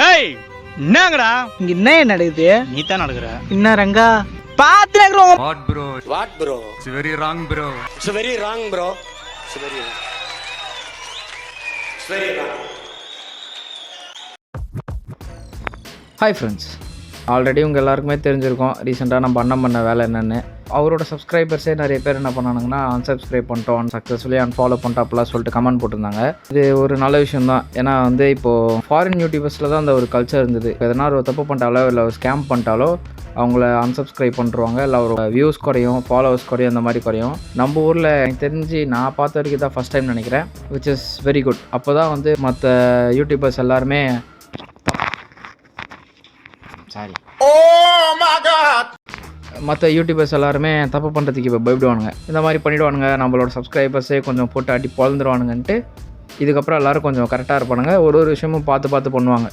ஏய் என்னங்கடா இங்க என்ன நடக்குது? நீ தான் நடக்குற என்ன Ranga பாத்துறோம். What bro? It's very wrong bro. It's very wrong bro. It's very wrong. It's very wrong. Hi friends, already உங்கள் எல்லாருக்குமே தெரிஞ்சிருக்கோம் ரீசெண்டாக நம்ம அண்ணன் பண்ண வேலை என்னென்னு. அவரோட சப்ஸ்கிரைபர்ஸே நிறைய பேர் என்ன பண்ணானுங்கன்னா அன்சப்ஸ்கிரைப் பண்ணிட்டோம், சக்ஸஸ்ஃபுல்லி அன்ஃபாலோ பண்ணிட்டோம் அப்படிலாம் சொல்லிட்டு கமெண்ட் போட்டிருந்தாங்க. இது ஒரு நல்ல விஷயம் தான். ஏன்னா இப்போது ஃபாரின் யூடியூபர்ஸில் தான் அந்த ஒரு கல்ச்சர் இருந்தது. எதனா ஒரு தப்பு பண்ணிட்டாலோ இல்லை ஒரு ஸ்கேம் பண்ணிட்டாலோ அவங்கள அன்சப்ஸ்கிரைப் பண்ணுறாங்க, இல்லை அவரோட வியூஸ் குறையும், ஃபாலோவர்ஸ் குறையும், அந்த மாதிரி குறையும். நம்ம ஊரில் எனக்கு தெரிஞ்சு நான் பார்த்த வரைக்கும் தான் ஃபஸ்ட் டைம் நினைக்கிறேன், விச் இஸ் வெரி குட். அப்போ தான் மற்ற யூடியூபர்ஸ் எல்லாருமே மற்ற யூடியூபர்ஸ் எல்லாருமே தப்பு பண்ணுறதுக்கு இப்போ பயப்படுவானுங்க, இந்த மாதிரி பண்ணிவிடுவானுங்க, நம்மளோட சப்ஸ்கிரைபர்ஸே கொஞ்சம் போட்டு அடி பொழந்துருவானுங்கன்ட்டு. இதுக்கப்புறம் எல்லோரும் கொஞ்சம் கரெக்டாக இருப்பானுங்க, ஒரு விஷயமும் பார்த்து பண்ணுவாங்க.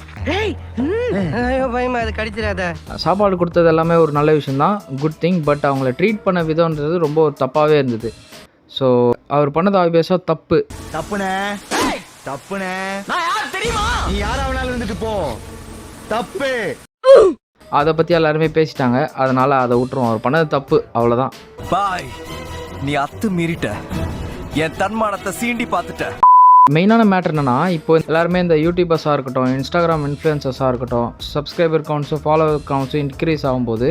சாப்பாடு கொடுத்தது எல்லாமே ஒரு நல்ல விஷயந்தான், குட் திங். பட் அவங்கள ட்ரீட் பண்ண விதம்ன்றது ரொம்ப ஒரு தப்பாகவே இருந்தது. ஸோ அவர் பண்ணது ஆப்வியஸாக தப்புனே நீ யாராவது இருந்துட்டு போ தப்பு. அதை பற்றி எல்லாருமே பேசிட்டாங்க, அதனால் அதை விட்டுருவோம். அவர் பண்ணது தப்பு, அவ்வளோதான். பாய், நீ அத்து மீறிட்ட, என் தன்மானத்தை சீண்டி பார்த்துட்ட. மெயினான மேட்டர் என்னென்னா, இப்போ எல்லாருமே இந்த யூடியூபர்ஸாக இருக்கட்டும், இன்ஸ்டாகிராம் இன்ஃப்ளூயன்சர்ஸாக இருக்கட்டும், சப்ஸ்கிரைபர் கவுண்ட்ஸும் ஃபாலோவர் கவுண்ட்ஸும் இன்க்ரீஸ் ஆகும்போது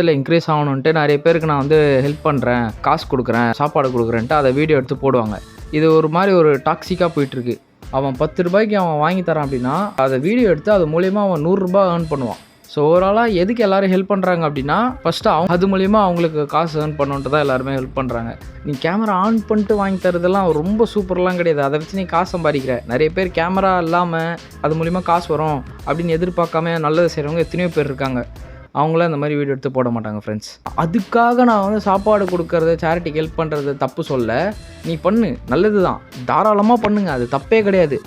இல்லை இன்க்ரீஸ் ஆகணுன்ட்டு நிறைய பேருக்கு நான் ஹெல்ப் பண்ணுறேன், காசு கொடுக்குறேன், சாப்பாடு கொடுக்குறேன்ட்டு அதை வீடியோ எடுத்து போடுவாங்க. இது ஒரு மாதிரி ஒரு டாக்ஸிக்காக போயிட்டுருக்கு. அவன் 10 ரூபாய்க்கு அவன் வாங்கி தரான் அப்படின்னா அதை வீடியோ எடுத்து அது மூலிமா அவன் 100 ரூபாய் ஏர்ன் பண்ணுவான். ஸோ ஓவராலாக எதுக்கு எல்லோரும் ஹெல்ப் பண்ணுறாங்க அப்படின்னா, ஃபஸ்ட்டு அது மூலிமா அவங்களுக்கு காசு ஏர்ன் பண்ணுன்ட்டு தான் எல்லாருமே ஹெல்ப் பண்ணுறாங்க. நீ கேமரா ஆன் பண்ணிட்டு வாங்கி தரதெல்லாம் ரொம்ப சூப்பர்லாம் கிடையாது. அதை வச்சு நீ காசு சம்பாதிக்கிற. நிறைய பேர் கேமரா இல்லாமல் அது மூலிமா காசு வரும் அப்படின்னு எதிர்பார்க்காம நல்லது செய்கிறவங்க எத்தனையோ பேர் இருக்காங்க. அவங்கள அந்த மாதிரி வீடியோ எடுத்து போட மாட்டாங்க ஃப்ரெண்ட்ஸ். அதுக்காக நான் சாப்பாடு கொடுக்கறது, சேரிட்டிக்கு ஹெல்ப் பண்ணுறது தப்பு சொல்ல. நீ பண்ணு, நல்லது தான், தாராளமாக பண்ணுங்கள், அது தப்பே கிடையாது.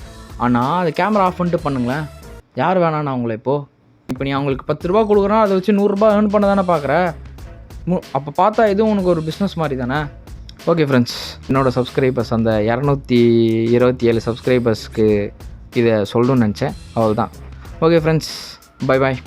ஆனால் அது கேமரா ஆஃப் பண்ணிட்டு பண்ணுங்களேன். யார் வேணான்னு அவங்கள இப்போ நீ அவங்களுக்கு 10 ரூபா கொடுக்குறான், அதை வச்சு 100 ரூபாய் ஏர்ன் பண்ண தானே பார்க்குற. அப்போ பார்த்தா இதுவும் உனக்கு ஒரு பிஸ்னஸ் மாதிரி தானே. ஓகே ஃப்ரெண்ட்ஸ், என்னோடய சப்ஸ்கிரைபர்ஸ் அந்த 227 சப்ஸ்கிரைபர்ஸ்க்கு இதை சொல்லணும்னு நினச்சேன், அவ்வளோதான். Okay friends, bye bye.